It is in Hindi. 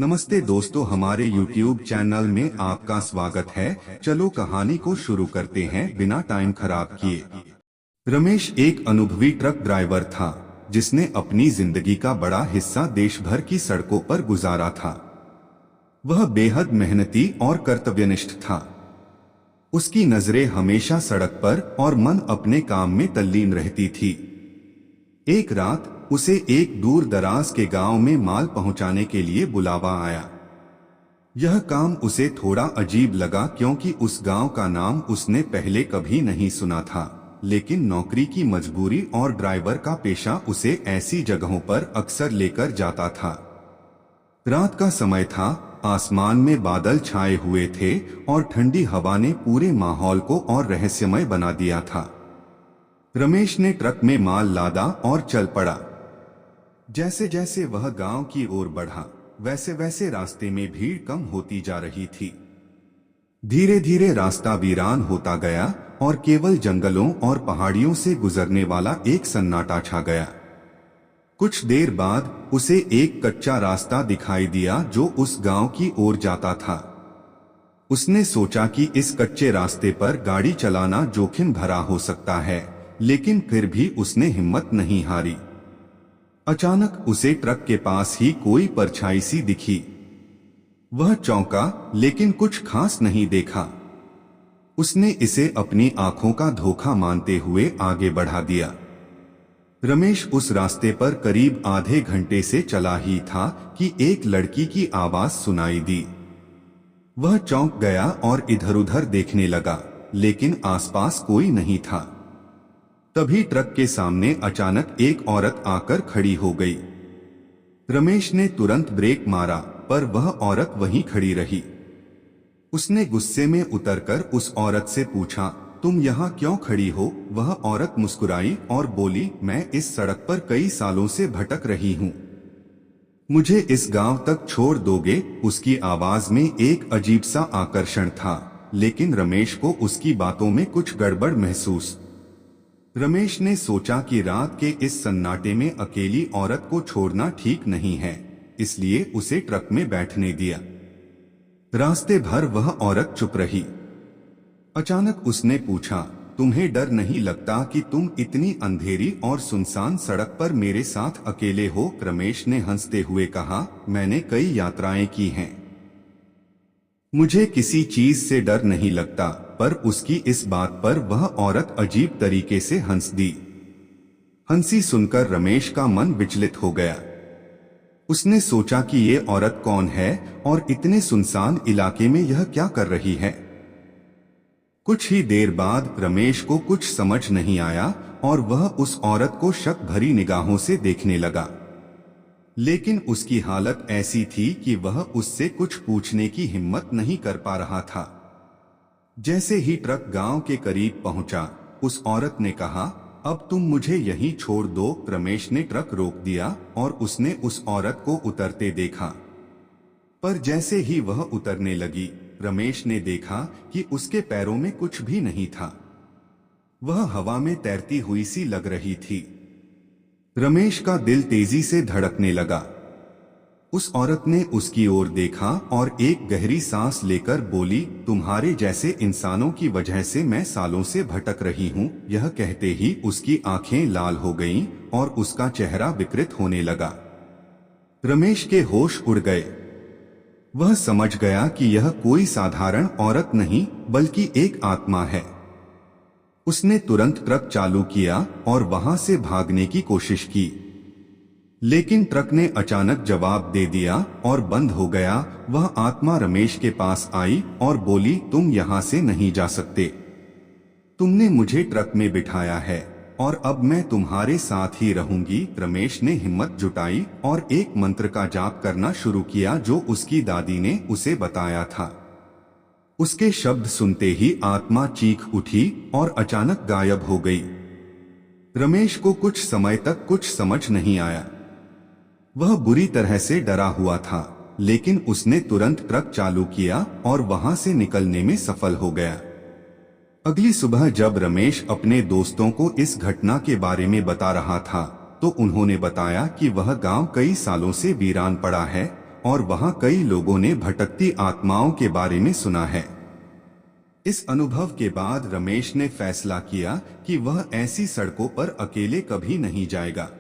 नमस्ते दोस्तों, हमारे YouTube चैनल में आपका स्वागत है। चलो कहानी को शुरू करते हैं बिना टाइम खराब किए। रमेश एक अनुभवी ट्रक ड्राइवर था जिसने अपनी जिंदगी का बड़ा हिस्सा देश भर की सड़कों पर गुजारा था। वह बेहद मेहनती और कर्तव्यनिष्ठ था। उसकी नजरें हमेशा सड़क पर और मन अपने काम में तल्लीन रहती थी। एक रात उसे एक दूर दराज के गांव में माल पहुंचाने के लिए बुलावा आया। यह काम उसे थोड़ा अजीब लगा क्योंकि उस गांव का नाम उसने पहले कभी नहीं सुना था, लेकिन नौकरी की मजबूरी और ड्राइवर का पेशा उसे ऐसी जगहों पर अक्सर लेकर जाता था। रात का समय था, आसमान में बादल छाए हुए थे और ठंडी हवा ने पूरे माहौल को और रहस्यमय बना दिया था। रमेश ने ट्रक में माल लादा और चल पड़ा। जैसे जैसे वह गांव की ओर बढ़ा, वैसे वैसे रास्ते में भीड़ कम होती जा रही थी। धीरे धीरे रास्ता वीरान होता गया और केवल जंगलों और पहाड़ियों से गुजरने वाला एक सन्नाटा छा गया। कुछ देर बाद उसे एक कच्चा रास्ता दिखाई दिया जो उस गांव की ओर जाता था। उसने सोचा कि इस कच्चे रास्ते पर गाड़ी चलाना जोखिम भरा हो सकता है, लेकिन फिर भी उसने हिम्मत नहीं हारी। अचानक उसे ट्रक के पास ही कोई परछाई सी दिखी। वह चौंका, लेकिन कुछ खास नहीं देखा। उसने इसे अपनी आंखों का धोखा मानते हुए आगे बढ़ा दिया। रमेश उस रास्ते पर करीब आधे घंटे से चला ही था कि एक लड़की की आवाज सुनाई दी। वह चौंक गया और इधर-उधर देखने लगा, लेकिन आसपास कोई नहीं था। तभी ट्रक के सामने अचानक एक औरत आकर खड़ी हो गई। रमेश ने तुरंत ब्रेक मारा, पर वह औरत वहीं खड़ी रही। उसने गुस्से में उतरकर उस औरत से पूछा, तुम यहाँ क्यों खड़ी हो? वह औरत मुस्कुराई और बोली, मैं इस सड़क पर कई सालों से भटक रही हूँ। मुझे इस गांव तक छोड़ दोगे? उसकी आवाज में एक अजीब सा आकर्षण था, लेकिन रमेश को उसकी बातों में कुछ गड़बड़ महसूस। रमेश ने सोचा कि रात के इस सन्नाटे में अकेली औरत को छोड़ना ठीक नहीं है, इसलिए उसे ट्रक में बैठने दिया। रास्ते भर वह औरत चुप रही। अचानक उसने पूछा, तुम्हें डर नहीं लगता कि तुम इतनी अंधेरी और सुनसान सड़क पर मेरे साथ अकेले हो? रमेश ने हंसते हुए कहा, मैंने कई यात्राएं की हैं, मुझे किसी चीज से डर नहीं लगता। पर उसकी इस बात पर वह औरत अजीब तरीके से हंस दी। हंसी सुनकर रमेश का मन विचलित हो गया। उसने सोचा कि ये औरत कौन है और इतने सुनसान इलाके में यह क्या कर रही है। कुछ ही देर बाद रमेश को कुछ समझ नहीं आया और वह उस औरत को शक भरी निगाहों से देखने लगा। लेकिन उसकी हालत ऐसी थी कि वह उससे कुछ पूछने की हिम्मत नहीं कर पा रहा था। जैसे ही ट्रक गांव के करीब पहुंचा, उस औरत ने कहा, अब तुम मुझे यहीं छोड़ दो। रमेश ने ट्रक रोक दिया और उसने उस औरत को उतरते देखा। पर जैसे ही वह उतरने लगी, रमेश ने देखा कि उसके पैरों में कुछ भी नहीं था। वह हवा में तैरती हुई सी लग रही थी। रमेश का दिल तेजी से धड़कने लगा। उस औरत ने उसकी ओर देखा और एक गहरी सांस लेकर बोली, तुम्हारे जैसे इंसानों की वजह से मैं सालों से भटक रही हूँ। यह कहते ही उसकी आंखें लाल हो गईं और उसका चेहरा विकृत होने लगा। रमेश के होश उड़ गए। वह समझ गया कि यह कोई साधारण औरत नहीं बल्कि एक आत्मा है। उसने तुरंत ट्रक चालू किया और वहां से भागने की कोशिश की, लेकिन ट्रक ने अचानक जवाब दे दिया और बंद हो गया। वह आत्मा रमेश के पास आई और बोली, तुम यहाँ से नहीं जा सकते। तुमने मुझे ट्रक में बिठाया है और अब मैं तुम्हारे साथ ही रहूंगी। रमेश ने हिम्मत जुटाई और एक मंत्र का जाप करना शुरू किया जो उसकी दादी ने उसे बताया था। उसके शब्द सुनते ही आत्मा चीख उठी और अचानक गायब हो गई। रमेश को कुछ समय तक कुछ समझ नहीं आया। वह बुरी तरह से डरा हुआ था, लेकिन उसने तुरंत ट्रक चालू किया और वहां से निकलने में सफल हो गया। अगली सुबह जब रमेश अपने दोस्तों को इस घटना के बारे में बता रहा था, तो उन्होंने बताया कि वह गांव कई सालों से वीरान पड़ा है और वहां कई लोगों ने भटकती आत्माओं के बारे में सुना है। इस अनुभव के बाद रमेश ने फैसला किया कि वह ऐसी सड़कों पर अकेले कभी नहीं जाएगा।